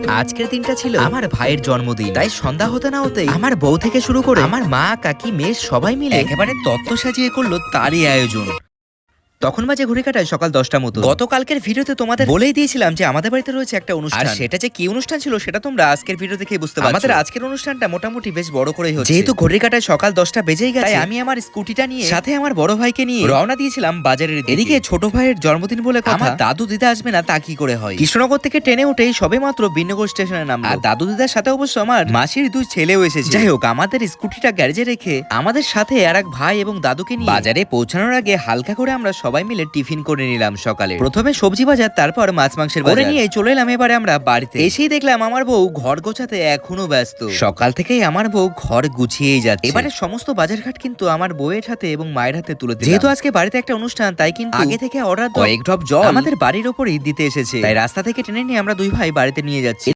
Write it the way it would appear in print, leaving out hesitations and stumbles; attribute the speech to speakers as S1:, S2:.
S1: আজকের দিনটা ছিল আমার ভাইয়ের জন্মদিন, তাই সন্ধ্যা হতে না হতেই আমার বউ থেকে শুরু করে আমার মা, কাকি, মেয়ে সবাই মিলে একেবারে তত্ত্ব সাজিয়ে করলো তারই আয়োজন। তখন বাজে ঘড়ি কাটায় সকাল 10টা মতো। গতকালকের ভিডিওতে তোমাদের বলেই দিয়েছিলাম যে আমাদের বাড়িতে রয়েছে একটা অনুষ্ঠান, আর সেটা যে কি অনুষ্ঠান ছিল সেটা তোমরা আজকের ভিডিও দেখে বুঝতে পারছো। আমাদের আজকের অনুষ্ঠানটা মোটামুটি বেশ বড় করেই হচ্ছে, যেহেতু ঘড়ি কাটায় সকাল 10টা বেজেই গেছে, তাই আমি আমার স্কুটিটা নিয়ে সাথে আমার বড় ভাইকে নিয়ে রওনা দিয়েছিলাম বাজারের দিকে। এদিকে ছোট ভাইয়ের জন্মদিন বলে কথা, আমার দাদু দিদা আসবে না তা কি করে হয়। কৃষ্ণনগর থেকে ট্রেনে উঠেই সবে মাত্র বিনগর স্টেশনে নামলো, আর দাদু দিদার সাথে অবশ্য আমার মাসির দুই ছেলেও এসেছে। যাই হোক, আমাদের স্কুটিটা গ্যারেজে রেখে আমাদের সাথে আর এক ভাই এবং দাদুকে নিয়ে বাজারে পৌঁছানোর আগে হালকা করে আমরা সবাই মিলে টিফিন করে নিলাম সকালে। প্রথমে সবজি বাজার, তারপর মাছ মাংসের বাজার নিয়ে চলে এলাম এবারে আমরা বাড়িতে। এসেই দেখলাম আমার বউ ঘর গোছাতে এখনো ব্যস্ত। সকাল থেকেই আমার বউ ঘর গুছিয়েই যাচ্ছে। এবারে সমস্ত বাজারঘাট কিন্তু আমার বউয়ের হাতে এবং মায়ের হাতে তুলে দিলাম। যেহেতু আজকে বাড়িতে একটা অনুষ্ঠান, তাই কিন্তু আগে থেকে অর্ডার কয়েক ড্রপ জল আমাদের বাড়ির ওপরই দিতে এসেছে, তাই রাস্তা থেকে টেনে নিয়ে আমরা দুই ভাই বাড়িতে নিয়ে যাচ্ছি।